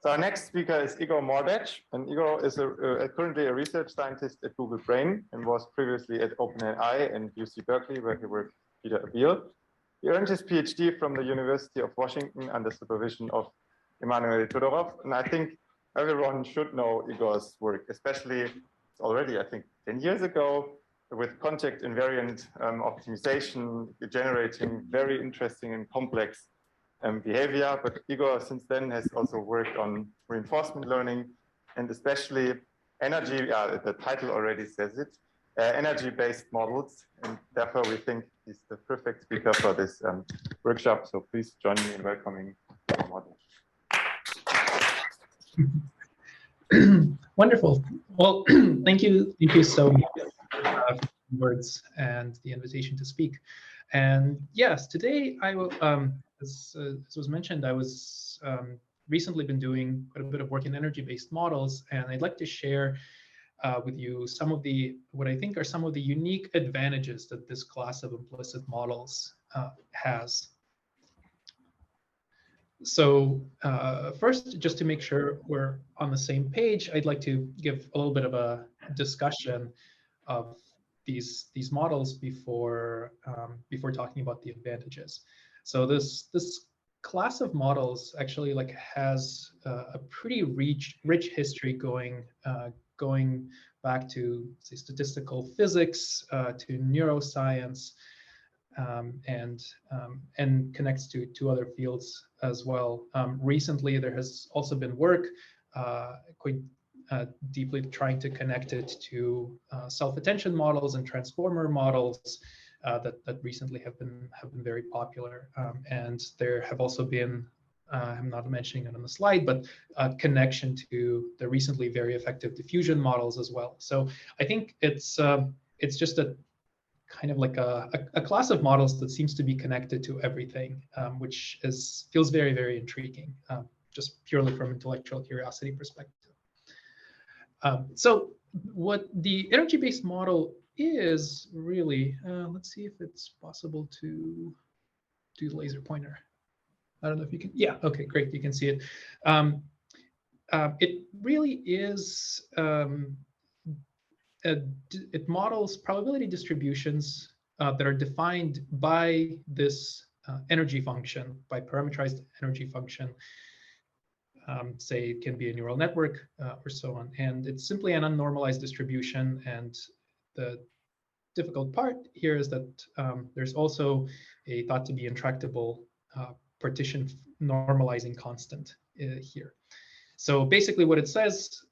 So our next speaker is Igor Mordatch, and Igor is currently a research scientist at Google Brain and was previously at OpenAI and UC Berkeley, where he worked with Peter Abil. He earned his PhD from the University of Washington under supervision of Emanuel Todorov, and I think everyone should know Igor's work, especially already, I think, 10 years ago, with context invariant optimization, generating very interesting and complex behavior. But Igor since then has also worked on reinforcement learning and especially energy, the title already says it, energy-based models. And therefore we think he's the perfect speaker for this workshop. So please join me in welcoming Igor Mordatch. Wonderful. Well, thank you so much for the words and the invitation to speak. And yes, today I will, as was mentioned, I was recently been doing quite a bit of work in energy-based models, and I'd like to share with you some of what I think are some of the unique advantages that this class of implicit models has. So first, just to make sure we're on the same page, I'd like to give a little bit of a discussion of these models before talking about the advantages. So this class of models actually has a pretty rich history going back to, say, statistical physics, to neuroscience, and connects to other fields as well. Recently, there has also been work quite deeply trying to connect it to self-attention models and transformer models that recently have been very popular. And there have also been, I'm not mentioning it on the slide, but a connection to the recently very effective diffusion models as well. So I think it's just a kind of like a class of models that seems to be connected to everything, which feels very, very intriguing, just purely from intellectual curiosity perspective. So what the energy-based model is really, let's see if it's possible to do the laser pointer. I don't know if you can, yeah, okay, great, you can see it. It really is, it models probability distributions that are defined by this energy function, by parameterized energy function. Say it can be a neural network or so on. And it's simply an unnormalized distribution. And the difficult part here is that there's also a thought to be intractable partition normalizing constant here. So basically what it says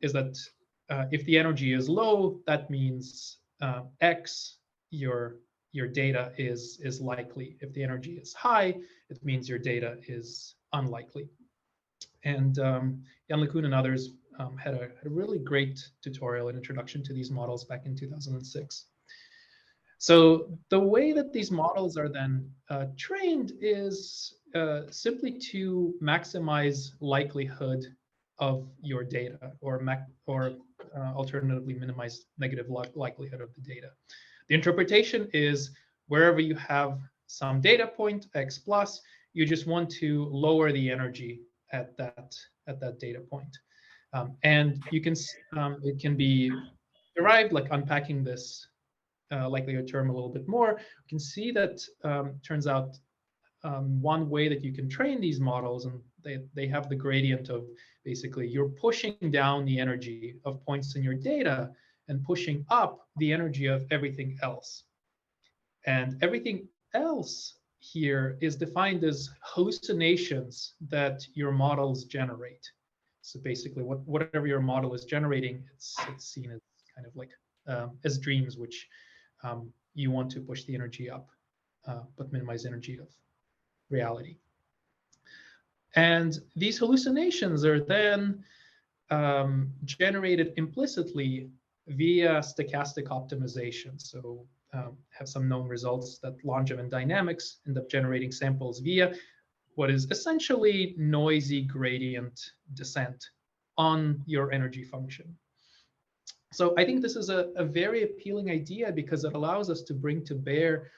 is that if the energy is low, that means X, your data is likely. If the energy is high, it means your data is unlikely. And Jan LeCun and others had a really great tutorial and introduction to these models back in 2006. So the way that these models are then trained is simply to maximize likelihood of your data, or alternatively minimize negative likelihood of the data. The interpretation is wherever you have some data point, X plus, you just want to lower the energy at that data point. And you can it can be derived, like unpacking this likelihood term a little bit more. You can see that turns out one way that you can train these models, and they have the gradient of basically you're pushing down the energy of points in your data and pushing up the energy of everything else. And everything else here is defined as hallucinations that your models generate. So basically whatever your model is generating, it's seen as kind of like as dreams, which you want to push the energy up, but minimize energy of reality. And these hallucinations are then generated implicitly via stochastic optimization. So have some known results that Langevin dynamics end up generating samples via what is essentially noisy gradient descent on your energy function. So I think this is a very appealing idea because it allows us to bring to bear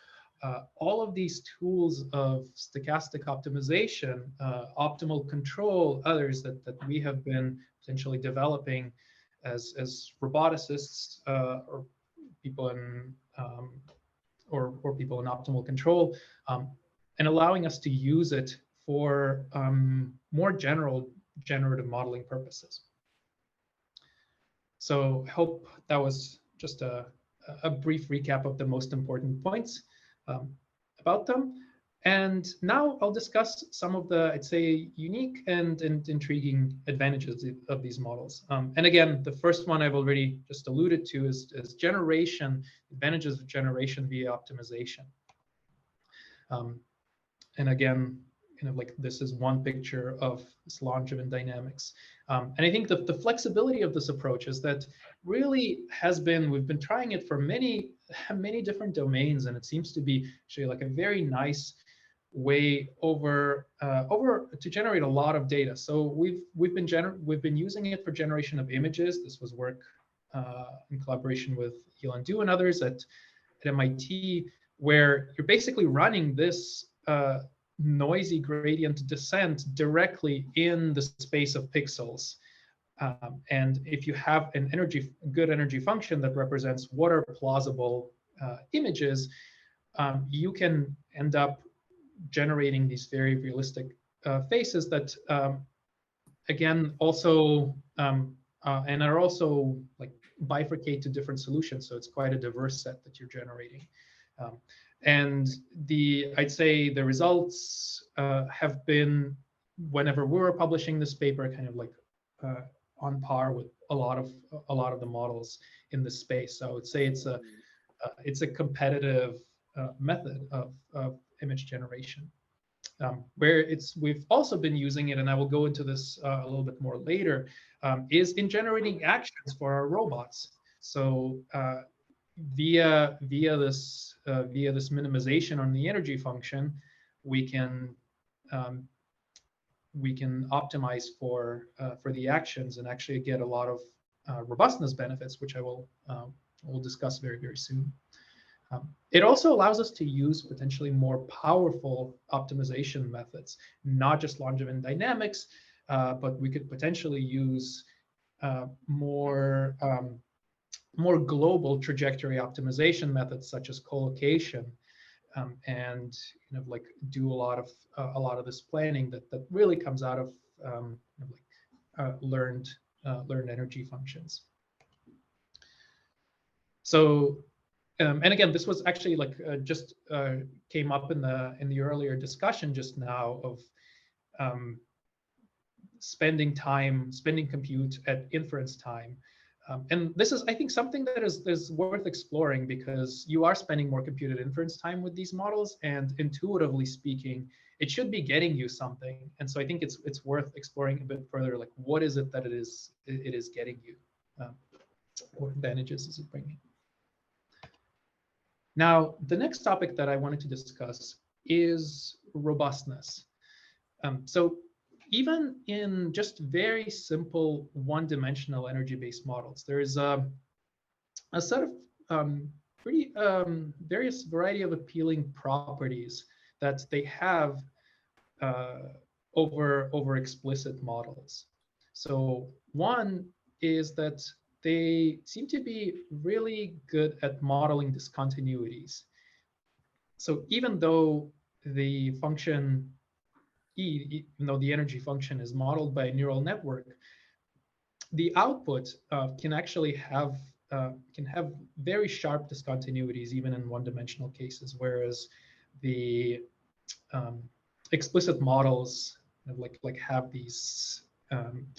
all of these tools of stochastic optimization, optimal control, others that we have been potentially developing as roboticists or people in or people in optimal control, and allowing us to use it for more general generative modeling purposes. So I hope that was just a brief recap of the most important points about them. And now I'll discuss some of the, I'd say, unique and intriguing advantages of these models. And again, the first one I've already just alluded to is generation, advantages of generation via optimization. And again, kind of like this is one picture of this Langevin dynamics. And I think the flexibility of this approach is that really has been, we've been trying it for many different domains, and it seems to be actually like a very nice way over to generate a lot of data. So we've been using it for generation of images. This was work in collaboration with Yunzhu and others at MIT, where you're basically running this noisy gradient descent directly in the space of pixels. And if you have an good energy function that represents what are plausible images, you can end up generating these very realistic faces that, again, also and are also like bifurcate to different solutions. So it's quite a diverse set that you're generating. And I'd say the results have been, whenever we were publishing this paper, kind of like on par with a lot of the models in this space. So I would say it's a competitive method of image generation, where we've also been using it, and I will go into this a little bit more later, is in generating actions for our robots. So via this minimization on the energy function, we can optimize for the actions and actually get a lot of robustness benefits, which I will discuss very, very soon. It also allows us to use potentially more powerful optimization methods, not just Langevin dynamics, but we could potentially use more global trajectory optimization methods such as collocation, and kind of like do a lot of this planning that really comes out of learned energy functions. So. And again, this was actually like just came up in the earlier discussion just now of spending compute at inference time, and this is, I think, something that is worth exploring, because you are spending more compute at inference time with these models, and intuitively speaking, it should be getting you something. And so I think it's worth exploring a bit further, like what is it that it is getting you? What advantages is it bringing? Now, the next topic that I wanted to discuss is robustness. So even in just very simple one-dimensional energy-based models, there is a set of pretty various variety of appealing properties that they have over explicit models. So one is that they seem to be really good at modeling discontinuities. So even though the function E, even though the energy function is modeled by a neural network, the output can actually have very sharp discontinuities even in one-dimensional cases, whereas the explicit models have these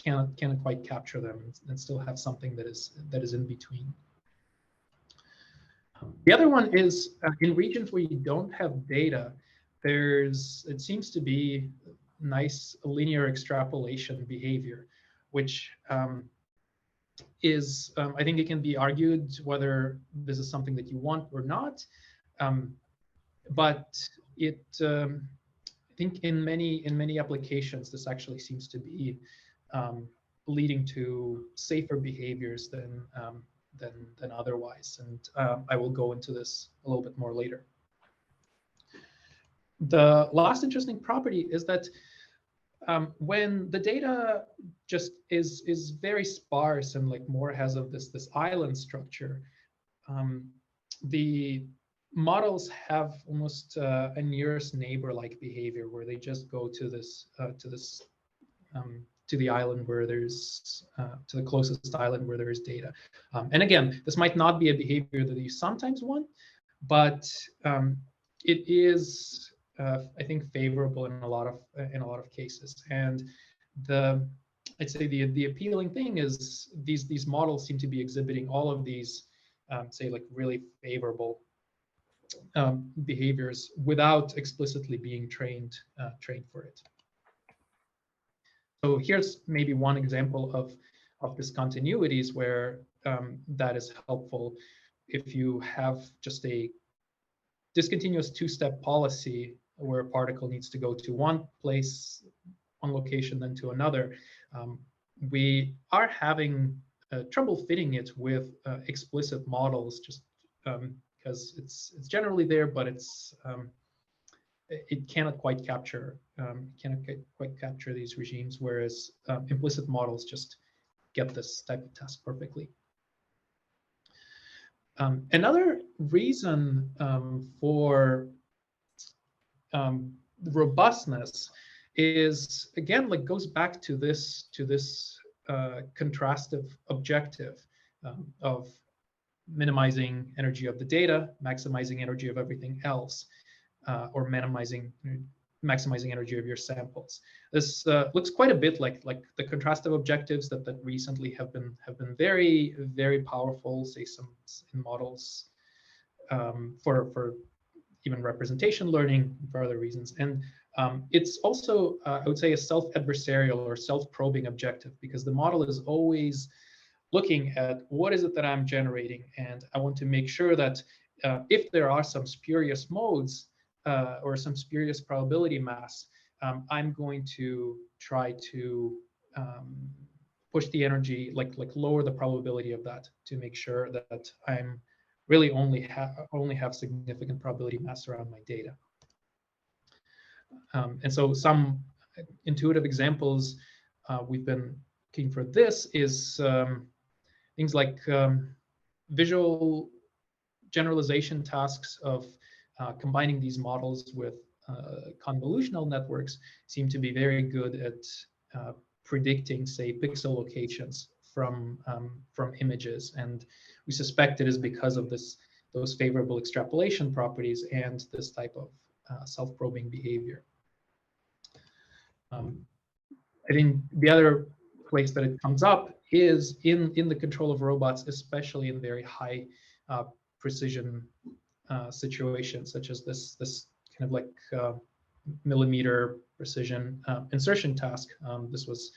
cannot quite capture them and still have something that is in between. The other one is in regions where you don't have data, it seems to be nice linear extrapolation behavior, which is I think it can be argued whether this is something that you want or not, but it I think in many applications, this actually seems to be leading to safer behaviors than otherwise, and I will go into this a little bit more later. The last interesting property is that when the data just is very sparse and like more has of this island structure, the models have almost a nearest neighbor-like behavior where they just go to the island where there's to the closest island where there is data. And again, this might not be a behavior that you sometimes want, but it is I think favorable in a lot of cases. And I'd say the appealing thing is these models seem to be exhibiting all of these say like really favorable behaviors without explicitly being trained for it. So here's maybe one example of discontinuities where that is helpful. If you have just a discontinuous two-step policy where a particle needs to go to one place, one location, then to another, we are having trouble fitting it with explicit models, just because it's generally there, but it cannot quite capture these regimes, whereas implicit models just get this type of task perfectly. Another reason for robustness is, again, like goes back to this contrastive objective of minimizing energy of the data, maximizing energy of everything else, or maximizing energy of your samples. This looks quite a bit like the contrastive objectives that recently have been very, very powerful, say some in models for even representation learning for other reasons. And it's also, I would say, a self-adversarial or self-probing objective, because the model is always looking at what is it that I'm generating, and I want to make sure that if there are some spurious modes or some spurious probability mass, I'm going to try to push the energy, like lower the probability of that, to make sure that I'm really only have significant probability mass around my data. And so some intuitive examples we've been looking for this is things like visual generalization tasks of combining these models with convolutional networks seem to be very good at predicting, say, pixel locations from images, and we suspect it is because of those favorable extrapolation properties and this type of self-probing behavior. I think the other place that it comes up is in the control of robots, especially in very high precision situations, such as this kind of like millimeter precision insertion task. This was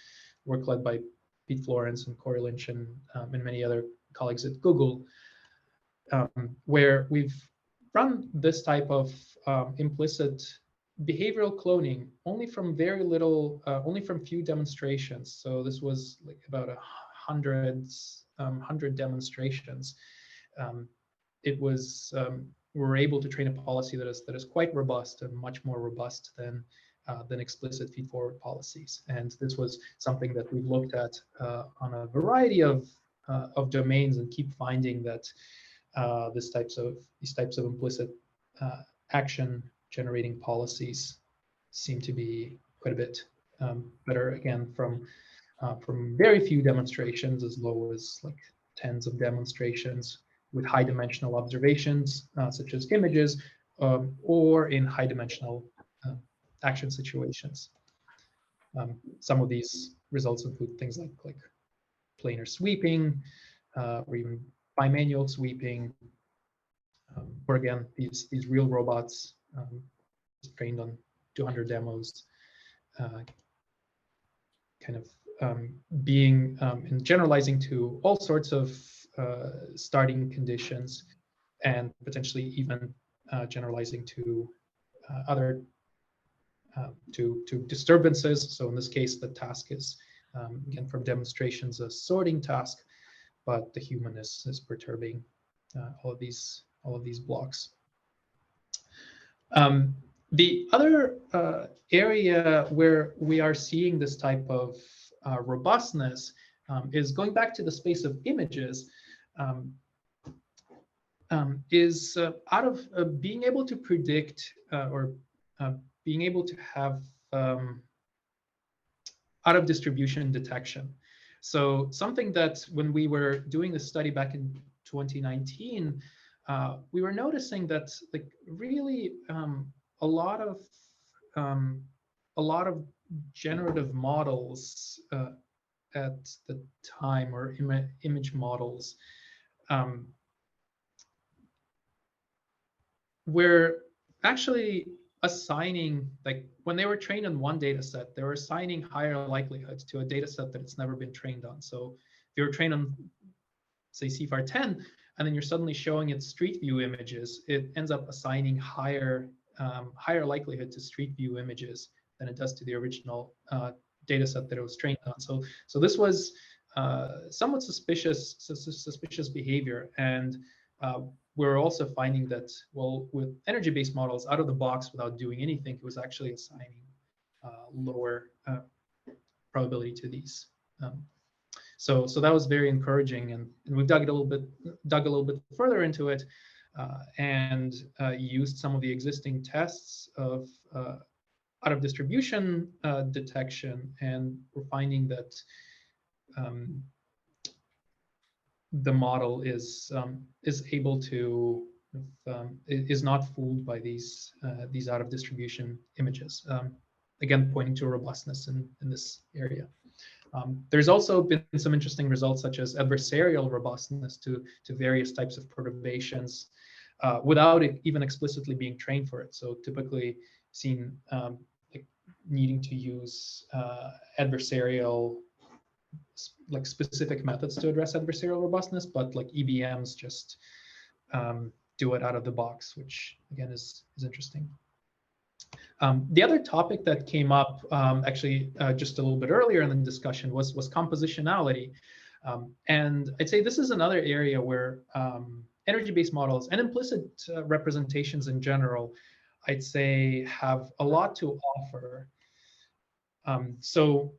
work led by Pete Florence and Corey Lynch and many other colleagues at Google, where we've run this type of implicit behavioral cloning only from very little, only from few demonstrations. So this was like about 100 demonstrations. It was we were able to train a policy that is quite robust and much more robust than explicit feed-forward policies. And this was something that we've looked at on a variety of domains, and keep finding that these types of implicit action generating policies seem to be quite a bit better, again, from very few demonstrations as low as like tens of demonstrations with high dimensional observations, such as images, or in high dimensional action situations. Some of these results include things like planar sweeping, or even bimanual sweeping, or again, these real robots trained on 200 demos, kind of being and generalizing to all sorts of starting conditions, and potentially even generalizing to other to disturbances. So in this case, the task is again, from demonstrations, a sorting task, but the human is perturbing all of these blocks. The other area where we are seeing this type of robustness is going back to the space of images, is out of being able to predict or being able to have out of distribution detection. So something that when we were doing this study back in 2019, we were noticing that like really a lot of generative models at the time, or image models, were actually assigning, like when they were trained on one data set, they were assigning higher likelihoods to a data set that it's never been trained on. So if you were trained on, say, CFAR 10, and then you're suddenly showing it street view images, it ends up assigning higher likelihood to street view images than it does to the original data set that it was trained on. So this was somewhat suspicious behavior, and we're also finding that, well, with energy-based models out of the box without doing anything, it was actually assigning lower probability to these. So that was very encouraging, and we've dug a little bit further into it, and used some of the existing tests of out of distribution detection, and we're finding that the model is able to is not fooled by these out of distribution images. Again, pointing to a robustness in this area. There's also been some interesting results, such as adversarial robustness to various types of perturbations without it even explicitly being trained for it. So typically seen like needing to use adversarial, like specific methods to address adversarial robustness, but like EBMs just do it out of the box, which again is interesting. The other topic that came up actually just a little bit earlier in the discussion was compositionality. And I'd say this is another area where energy-based models and implicit representations in general, I'd say, have a lot to offer. So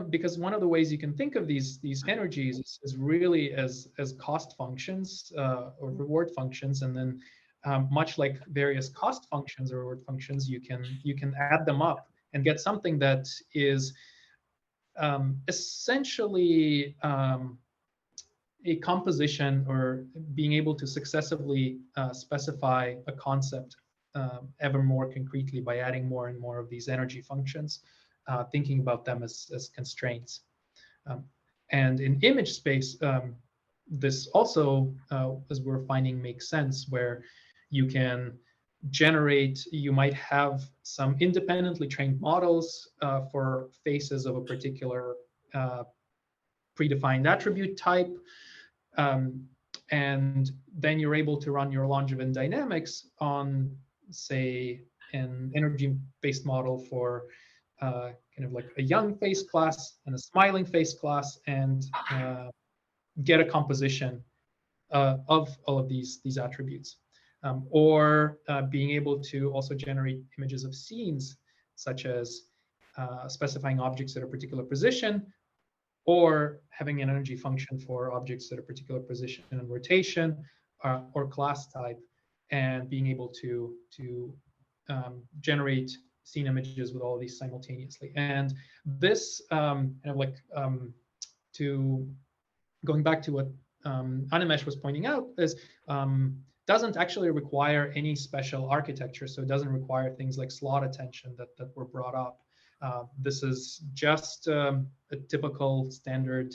because one of the ways you can think of these energies is really as cost functions or reward functions, and then much like various cost functions or reward functions, you can add them up and get something that is essentially a composition, or being able to successively specify a concept ever more concretely by adding more and more of these energy functions, thinking about them as constraints. And in image space, this also, as we're finding, makes sense, where you can generate, you might have some independently trained models for faces of a particular predefined attribute type. And then you're able to run your Langevin dynamics on, say, an energy-based model for kind of like a young face class and a smiling face class, and get a composition of all of these attributes. Or being able to also generate images of scenes, such as specifying objects at a particular position, or having an energy function for objects at a particular position and rotation, or class type, and being able to generate scene images with all of these simultaneously. And this kind of like to going back to what Animesh was pointing out, is doesn't actually require any special architecture. So it doesn't require things like slot attention that were brought up. This is just a typical standard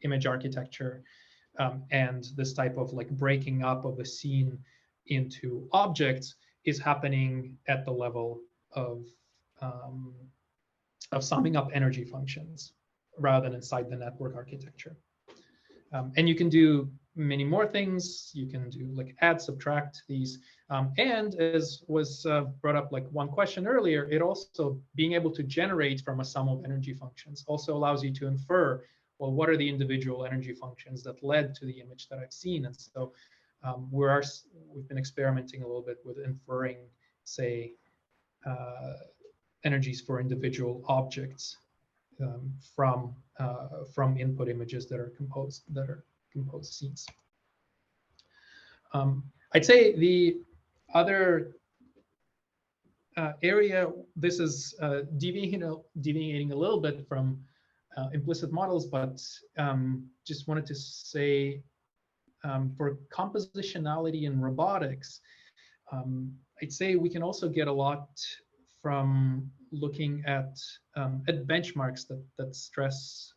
image architecture, and this type of like breaking up of a scene into objects is happening at the level of summing up energy functions rather than inside the network architecture. And you can do many more things. You can do like add, subtract these. And as was brought up like one question earlier, it also being able to generate from a sum of energy functions also allows you to infer, well, what are the individual energy functions that led to the image that I've seen? And so we've been experimenting a little bit with inferring, say, energies for individual objects from input images that are composed scenes. I'd say the other area, this is deviating a little bit from implicit models, but just wanted to say for compositionality in robotics, I'd say we can also get a lot from looking at benchmarks that stress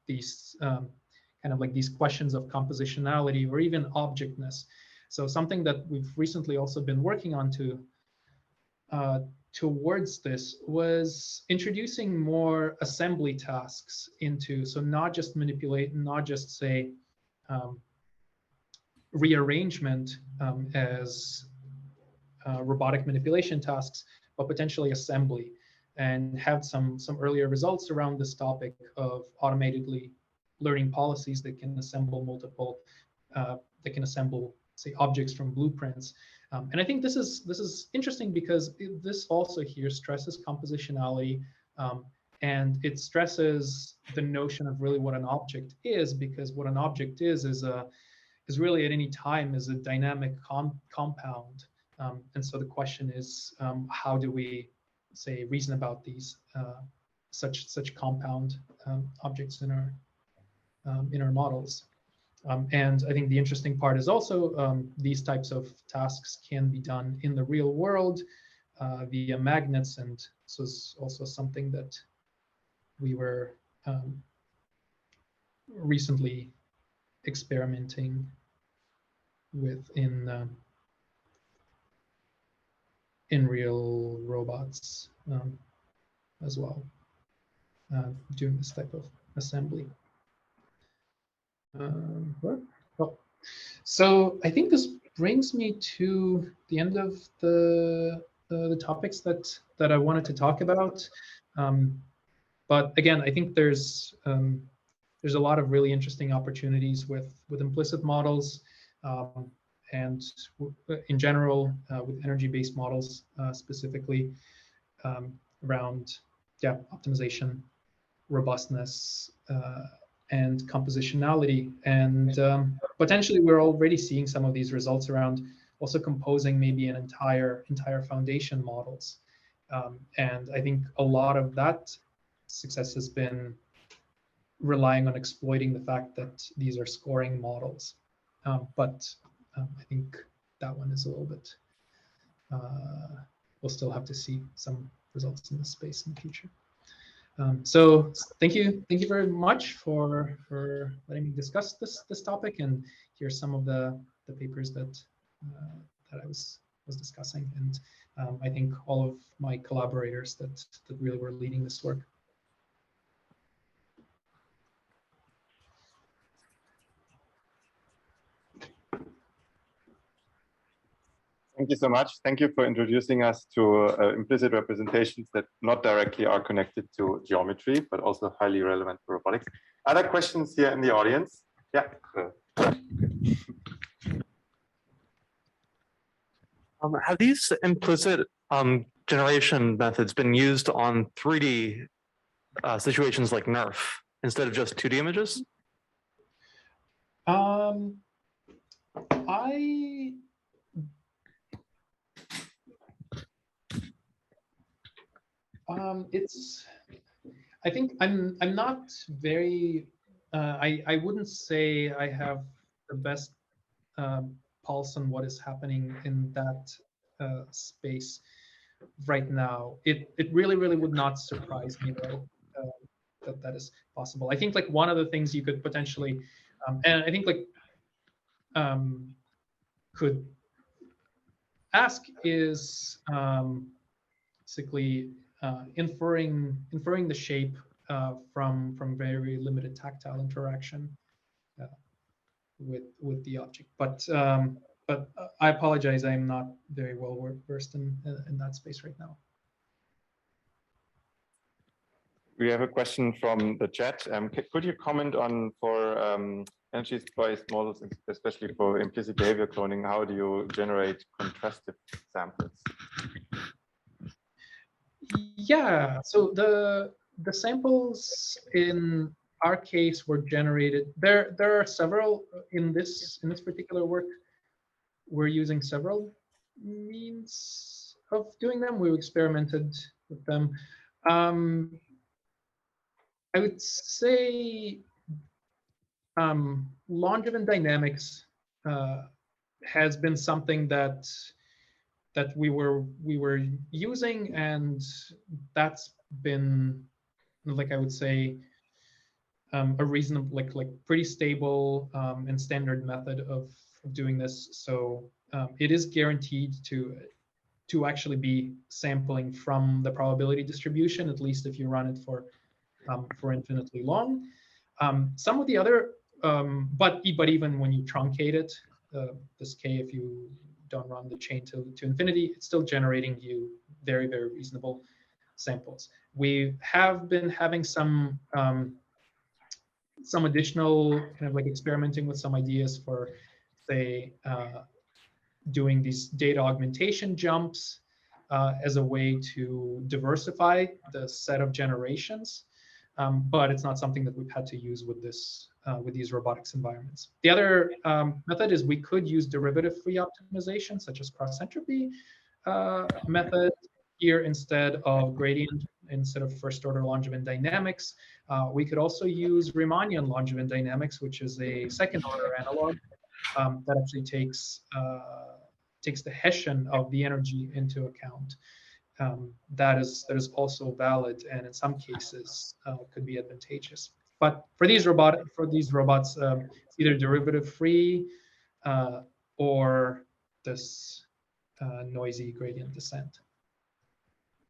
these kind of like these questions of compositionality or even objectness. So something that we've recently also been working on towards this was introducing more assembly tasks into, so not just manipulate, not just say rearrangement as robotic manipulation tasks, but potentially assembly, and have some earlier results around this topic of automatically learning policies that can assemble multiple, say, objects from blueprints. And I think this is interesting because this also here stresses compositionality, and it stresses the notion of really what an object is, because what an object is really at any time is a dynamic compound. And so the question is, how do we, say, reason about these such compound objects in our models? And I think the interesting part is also these types of tasks can be done in the real world via magnets, and so it's also something that we were recently experimenting with in real robots as well, doing this type of assembly. So I think this brings me to the end of the topics that I wanted to talk about. But again, I think there's a lot of really interesting opportunities with implicit models, and in general with energy-based models, specifically around optimization, robustness, and compositionality. And potentially we're already seeing some of these results around also composing maybe an entire foundation models. And I think a lot of that success has been relying on exploiting the fact that these are scoring models. But I think that one is a little bit, we'll still have to see some results in this space in the future. So thank you very much for letting me discuss this topic, and here's some of the papers that I was discussing, and I think all of my collaborators that really were leading this work. Thank you so much. Thank you for introducing us to implicit representations that not directly are connected to geometry, but also highly relevant for robotics. Other questions here in the audience? Yeah. Have these implicit generation methods been used on 3D situations like NERF instead of just 2D images? I think I'm not very, I wouldn't say I have the best pulse on what is happening in that space right now. It really would not surprise me though that is possible. I think like one of the things you could potentially, and I think like could ask is basically inferring the shape from very limited tactile interaction with the object. But I apologize, I'm not very well versed in that space right now. we have a question from the chat. Could you comment on for energy-based models, especially for implicit behavior cloning, how do you generate contrastive samples? Yeah, so the samples in our case were generated. There are several in this particular work. We're using several means of doing them. We experimented with them. I would say Longevin dynamics has been something that we were using, and that's been, like, I would say, a reasonable, like pretty stable and standard method of doing this. So it is guaranteed to actually be sampling from the probability distribution, at least if you run it for infinitely long. Some of the other, but even when you truncate it, this k, if you don't run the chain to infinity, it's still generating you very, very reasonable samples. We have been having some additional kind of like experimenting with some ideas for, say, doing these data augmentation jumps as a way to diversify the set of generations. But it's not something that we've had to use with this with these robotics environments. The other method is we could use derivative-free optimization, such as cross-entropy method here instead of gradient, instead of first-order Longevin dynamics. We could also use Riemannian Longevin dynamics, which is a second-order analog that actually takes the Hessian of the energy into account. That is also valid, and in some cases could be advantageous. But for these robots, it's either derivative-free or this noisy gradient descent.